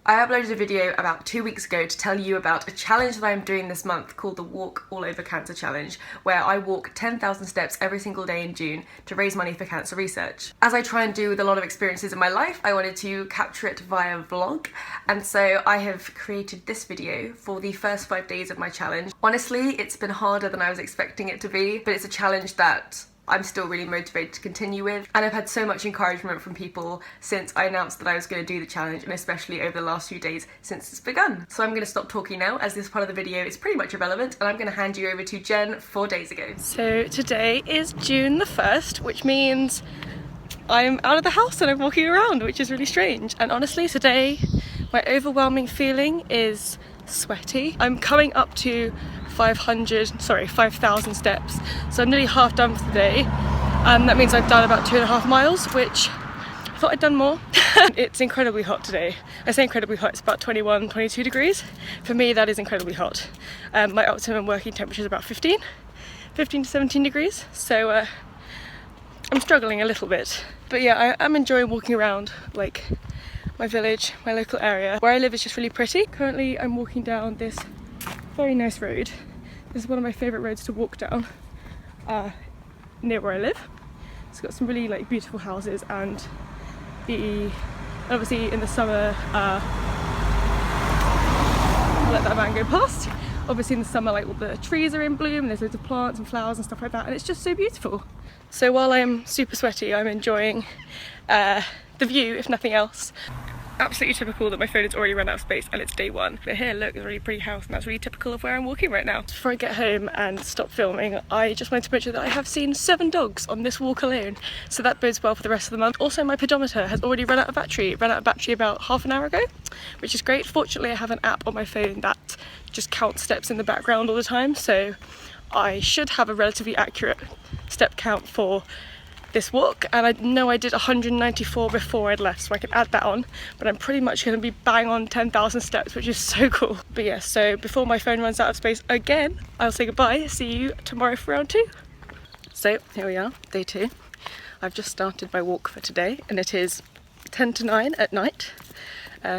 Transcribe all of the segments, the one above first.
I uploaded a video about 2 weeks ago to tell you about a challenge that I'm doing this month called the Walk All Over Cancer Challenge, where I walk 10,000 steps every single day in June to raise money for cancer research. As I try and do with a lot of experiences in my life, I wanted to capture it via vlog, and so I have created this video for the first 5 days of my challenge. Honestly, it's been harder than I was expecting it to be, but it's a challenge that I'm still really motivated to continue with, and I've had so much encouragement from people since I announced that I was going to do the challenge, and especially over the last few days since it's begun. So I'm going to stop talking now, as this part of the video is pretty much irrelevant, and I'm going to hand you over to Jen 4 days ago. So today is June the 1st, which means I'm out of the house and I'm walking around, which is really strange. And honestly, today my overwhelming feeling is sweaty. I'm coming up to 5,000 steps, so I'm nearly half done for the day. That means I've done about 2.5 miles, which I thought I'd done more. It's incredibly hot today. I say incredibly hot, it's about 21, 22 degrees. For me, that is incredibly hot. My optimum working temperature is about 15 to 17 degrees, so I'm struggling a little bit. But yeah, I'm enjoying walking around, like my village, my local area. Where I live is just really pretty. Currently, I'm walking down this very nice road. This is one of my favourite roads to walk down near where I live. It's got some really beautiful houses, and obviously in the summer I'll let that van go past. Obviously in the summer all the trees are in bloom, there's loads of plants and flowers and stuff like that, and it's just so beautiful. So while I'm super sweaty, I'm enjoying the view, if nothing else. Absolutely typical that my phone has already run out of space and it's day one. But here, look, it's a really pretty house, and that's really typical of where I'm walking right now. Before I get home and stop filming, I just wanted to mention that I have seen 7 dogs on this walk alone, so that bodes well for the rest of the month. Also, my pedometer has already run out of battery. It ran out of battery about half an hour ago, which is great. Fortunately, I have an app on my phone that just counts steps in the background all the time, so I should have a relatively accurate step count for this walk, and I know I did 194 before I'd left, so I can add that on, but I'm pretty much going to be bang on 10,000 steps, which is so cool. But yeah, so before my phone runs out of space again, I'll say goodbye. See you tomorrow for round 2. So here we are, day 2. I've just started my walk for today, and it is 10 to 9 at night,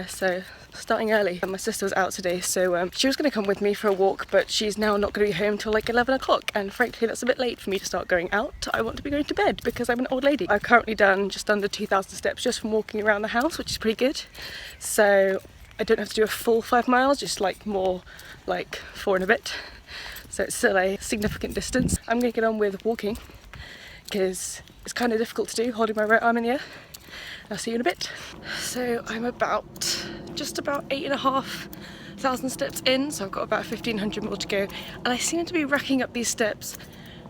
so starting early. And my sister was out today, so she was going to come with me for a walk, but she's now not going to be home till 11 o'clock, and frankly that's a bit late for me to start going out. I want to be going to bed because I'm an old lady. I've currently done just under 2,000 steps just from walking around the house, which is pretty good. So I don't have to do a full 5 miles, just more 4 and a bit. So it's still a significant distance. I'm going to get on with walking because it's kind of difficult to do holding my right arm in the air. I'll see you in a bit. So I'm just about 8,500 steps in, so I've got about 1,500 more to go, and I seem to be racking up these steps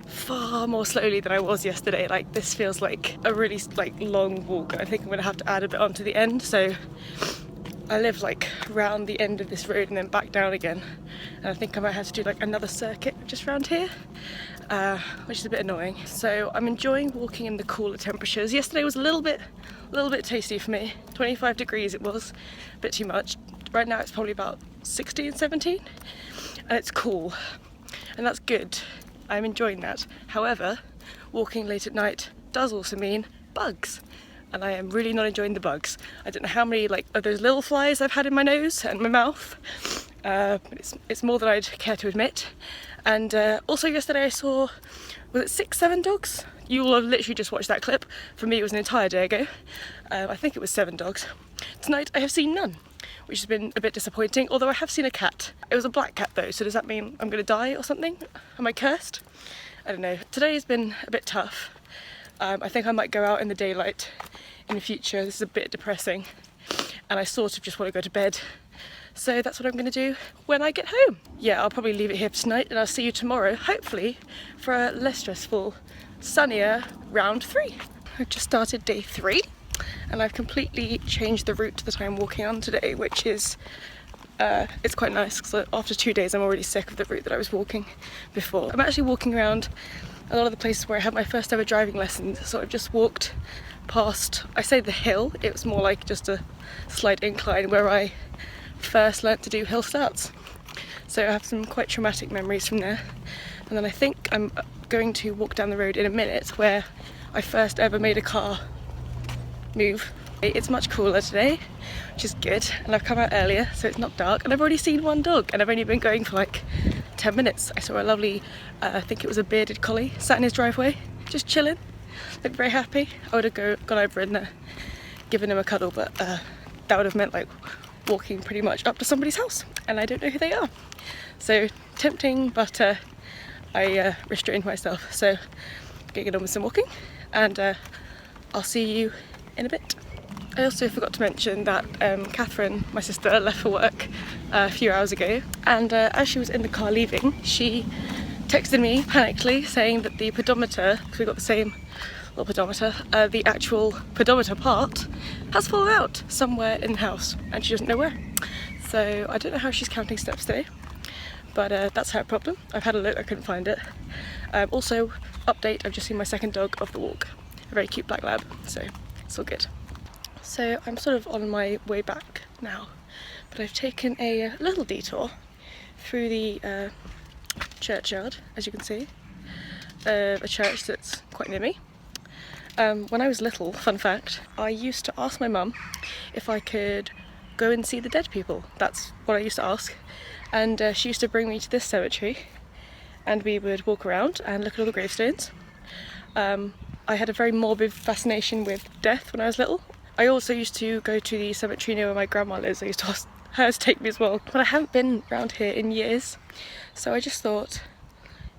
far more slowly than I was yesterday. This feels like a really long walk, and I think I'm going to have to add a bit onto the end. So I live round the end of this road and then back down again, and I think I might have to do another circuit just around here, which is a bit annoying. So I'm enjoying walking in the cooler temperatures. Yesterday was a little bit tasty for me. 25 degrees it was, a bit too much. Right now it's probably about 16, 17, and it's cool, and that's good. I'm enjoying that. However, walking late at night does also mean bugs, and I am really not enjoying the bugs. I don't know how many of those little flies I've had in my nose and my mouth, but it's more than I'd care to admit. And also yesterday I saw, was it 6, 7 dogs? You will have literally just watched that clip. For me it was an entire day ago. I think it was 7 dogs. Tonight I have seen none, which has been a bit disappointing, although I have seen a cat. It was a black cat though, so does that mean I'm going to die or something? Am I cursed? I don't know. Today has been a bit tough. I think I might go out in the daylight in the future. This is a bit depressing, and I sort of just want to go to bed. So that's what I'm going to do when I get home. Yeah, I'll probably leave it here for tonight, and I'll see you tomorrow, hopefully, for a less stressful, sunnier round 3. I've just started day 3, and I've completely changed the route that I'm walking on today, which is it's quite nice, because after 2 days I'm already sick of the route that I was walking before. I'm actually walking around a lot of the places where I had my first ever driving lessons, so I've just walked past, I say the hill, it was more just a slight incline where I first learnt to do hill starts. So I have some quite traumatic memories from there. And then I think I'm going to walk down the road in a minute where I first ever made a car move. It's much cooler today, which is good, and I've come out earlier so it's not dark, and I've already seen one dog and I've only been going for like 10 minutes. I saw a lovely, I think it was a bearded collie, sat in his driveway, just chilling, looked very happy. I would have gone over and given him a cuddle, but that would have meant like walking pretty much up to somebody's house, and I don't know who they are. So tempting, but I restrained myself. So getting on with some walking, and I'll see you in a bit. I also forgot to mention that Catherine, my sister, left for work a few hours ago, and as she was in the car leaving, she texted me panically saying that the pedometer, because we got the same little pedometer, the actual pedometer part has fallen out somewhere in the house, and she doesn't know where. So I don't know how she's counting steps today, but that's her problem. I've had a look, I couldn't find it. Also, update, I've just seen my second dog off the walk, a very cute black lab, so it's all good. So I'm sort of on my way back now, but I've taken a little detour through the churchyard, as you can see, a church that's quite near me. When I was little, fun fact, I used to ask my mum if I could go and see the dead people. That's what I used to ask, and she used to bring me to this cemetery, and we would walk around and look at all the gravestones. I had a very morbid fascination with death when I was little. I also used to go to the cemetery near where my grandma lives. I used to ask her to take me as well, but I haven't been around here in years, so I just thought,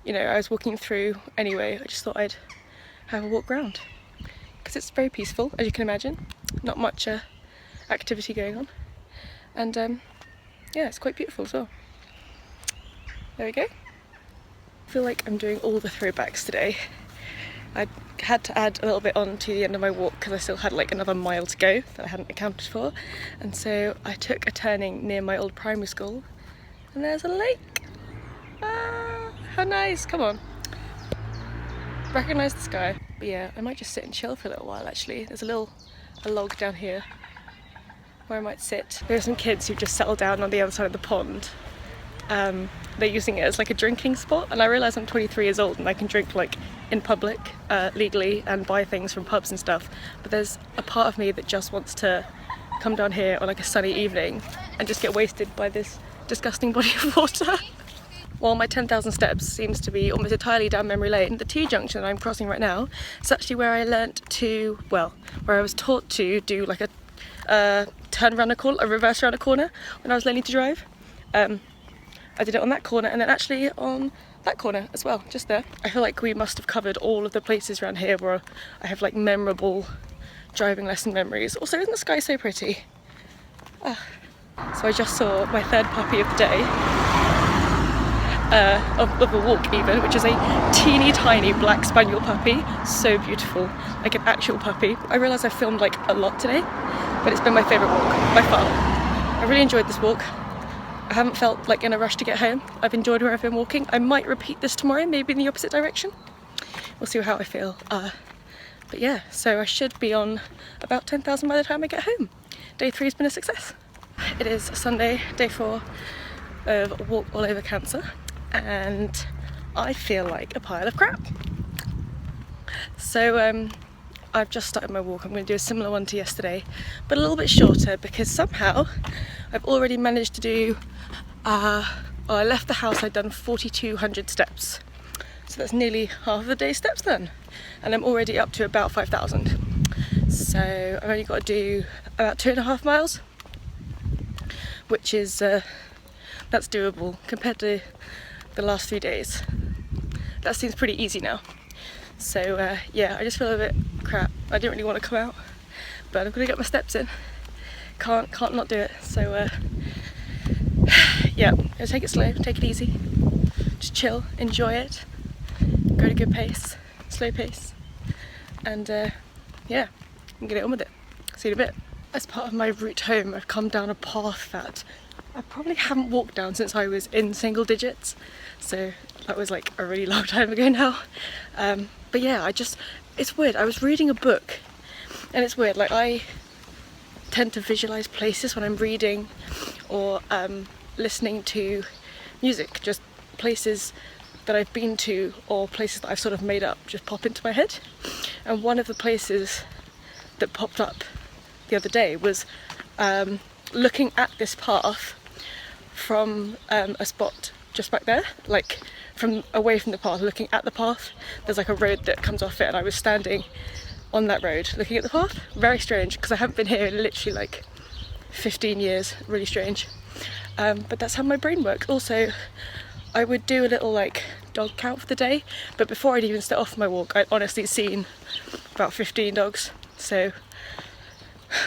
you know, I was walking through anyway, I just thought I'd have a walk round, because it's very peaceful, as you can imagine, not much activity going on, and yeah, it's quite beautiful as well. There we go. I feel like I'm doing all the throwbacks today. I had to add a little bit on to the end of my walk because I still had like another mile to go that I hadn't accounted for, and so I took a turning near my old primary school, and there's a lake. Ah, how nice, come on. Recognise the sky. But yeah, I might just sit and chill for a little while actually. There's a log down here where I might sit. There are some kids who've just settled down on the other side of the pond. They're using it as like a drinking spot, and I realise I'm 23 years old and I can drink like in public legally and buy things from pubs and stuff, but there's a part of me that just wants to come down here on like a sunny evening and just get wasted by this disgusting body of water. While my 10,000 steps seems to be almost entirely down memory lane, the T-junction that I'm crossing right now is actually where I learnt to, well, where I was taught to do like a turn around a corner, a reverse around a corner when I was learning to drive. I did it on that corner and then actually on that corner as well, just there. I feel like we must have covered all of the places around here where I have like memorable driving lesson memories. Also, isn't the sky so pretty? So I just saw my third puppy of the day, of the walk even, which is a teeny tiny black spaniel puppy, so beautiful, like an actual puppy. I realise I've filmed like a lot today, but it's been my favourite walk by far. I really enjoyed this walk. I haven't felt like in a rush to get home. I've enjoyed where I've been walking. I might repeat this tomorrow, maybe in the opposite direction. We'll see how I feel. But yeah, so I should be on about 10,000 by the time I get home. Day 3 has been a success. It is Sunday, day 4 of a walk all over cancer, and I feel like a pile of crap. So I've just started my walk. I'm going to do a similar one to yesterday, but a little bit shorter, because somehow I've already managed to do, well, I left the house, I'd done 4,200 steps. So that's nearly half of the day's steps then. And I'm already up to about 5,000. So I've only got to do about 2.5 miles, which is, that's doable compared to the last 3 days. That seems pretty easy now. So yeah, I just feel a bit crap. I didn't really want to come out, but I'm gonna get my steps in. Can't not do it. So yeah, gonna take it slow, take it easy, just chill, enjoy it, go at a good pace, slow pace, and yeah, and get it on with it. See you in a bit. As part of my route home, I've come down a path that I probably haven't walked down since I was in single digits, so that was like a really long time ago now. But yeah, it's weird. I was reading a book, and it's weird, like I tend to visualize places when I'm reading or listening to music, just places that I've been to or places that I've sort of made up just pop into my head. And one of the places that popped up the other day was looking at this path from a spot just back there, like from away from the path, looking at the path. There's like a road that comes off it, and I was standing on that road looking at the path. Very strange, because I haven't been here in literally like 15 years. Really strange. But that's how my brain works. Also, I would do a little like dog count for the day, but before I'd even start off my walk, I'd honestly seen about 15 dogs. So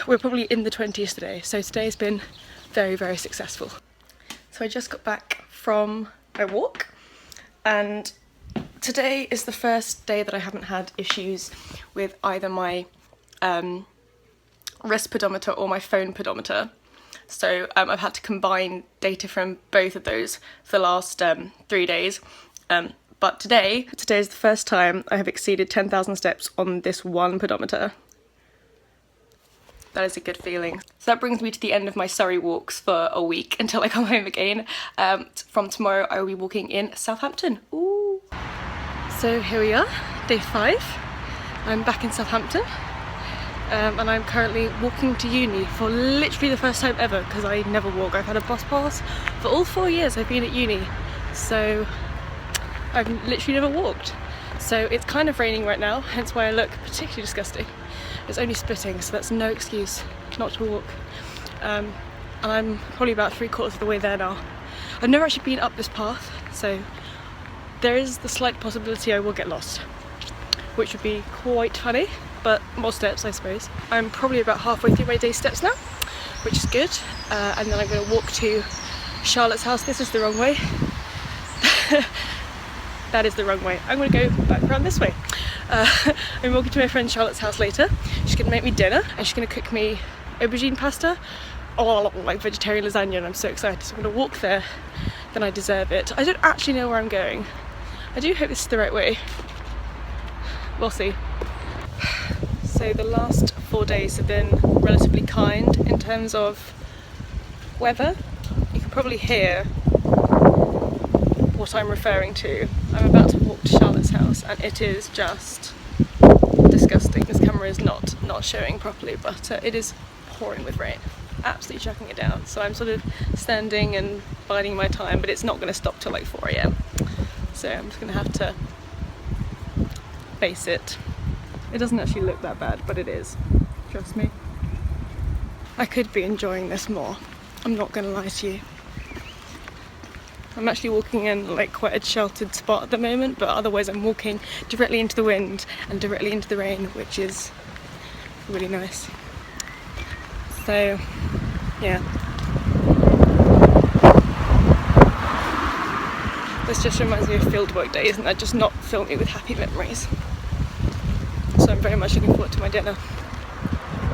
we're probably in the 20s today. So today's been very, very successful. So I just got back from my walk, and today is the first day that I haven't had issues with either my wrist pedometer or my phone pedometer. So I've had to combine data from both of those for the last 3 days. But today is the first time I have exceeded 10,000 steps on this one pedometer. That is a good feeling. So that brings me to the end of my Surrey walks for a week until I come home again. From tomorrow I will be walking in Southampton. Ooh. So here we are, day 5. I'm back in Southampton. And I'm currently walking to uni for literally the first time ever, because I never walk. I've had a bus pass for all 4 years I've been at uni, so I've literally never walked. So it's kind of raining right now, hence why I look particularly disgusting. It's only spitting, so that's no excuse not to walk. And I'm probably about 3/4 of the way there now. I've never actually been up this path, so there is the slight possibility I will get lost, which would be quite funny. But more steps, I suppose. I'm probably about halfway through my day's steps now, which is good. And then I'm going to walk to Charlotte's house. This is the wrong way. That is the wrong way. I'm going to go back around this way. I'm walking to my friend Charlotte's house later. She's going to make me dinner, and she's going to cook me aubergine pasta, or like vegetarian lasagna, and I'm so excited. So I'm going to walk there, then I deserve it. I don't actually know where I'm going. I do hope this is the right way. We'll see. So the last 4 days have been relatively kind in terms of weather. You can probably hear what I'm referring to. I'm about to walk to Charlotte's house, and it is just disgusting. This camera is not showing properly, but it is pouring with rain, absolutely chucking it down. So I'm sort of standing and biding my time, but it's not going to stop till like 4 AM. So I'm just going to have to face it. It doesn't actually look that bad, but it is. Trust me. I could be enjoying this more. I'm not going to lie to you. I'm actually walking in like quite a sheltered spot at the moment, but otherwise I'm walking directly into the wind and directly into the rain, which is really nice. So, yeah. This just reminds me of fieldwork days, and that just not fill me with happy memories. So I'm very much looking forward to my dinner.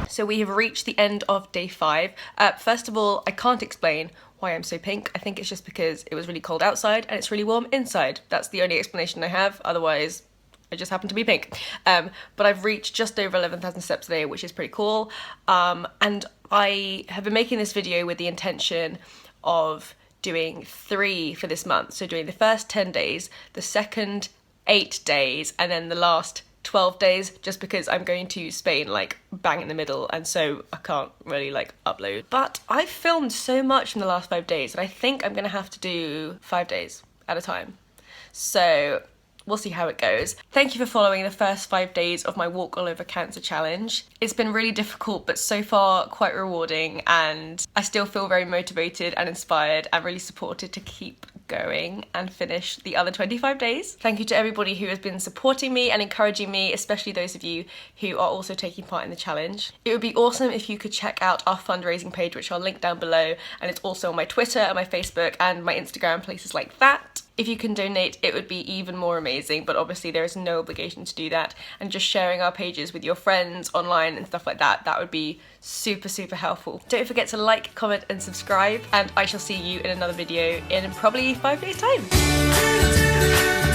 So we have reached the end of day 5. First of all, I can't explain why I'm so pink. I think it's just because it was really cold outside and it's really warm inside. That's the only explanation I have. Otherwise, I just happen to be pink. But I've reached just over 11,000 steps today, which is pretty cool. And I have been making this video with the intention of doing 3 for this month. So doing the first 10 days, the second 8 days, and then the last 12 days, just because I'm going to Spain like bang in the middle, and so I can't really like upload. But I've filmed so much in the last 5 days that I think I'm gonna have to do 5 days at a time. So we'll see how it goes. Thank you for following the first 5 days of my Walk All Over Cancer challenge. It's been really difficult, but so far quite rewarding, and I still feel very motivated and inspired and really supported to keep going and finish the other 25 days. Thank you to everybody who has been supporting me and encouraging me, especially those of you who are also taking part in the challenge. It would be awesome if you could check out our fundraising page, which I'll link down below, and it's also on my Twitter and my Facebook and my Instagram, places like that. If you can donate, it would be even more amazing, but obviously there is no obligation to do that. And just sharing our pages with your friends online and stuff like that, that would be super, super helpful. Don't forget to like, comment, and subscribe, and I shall see you in another video in probably 5 days' time.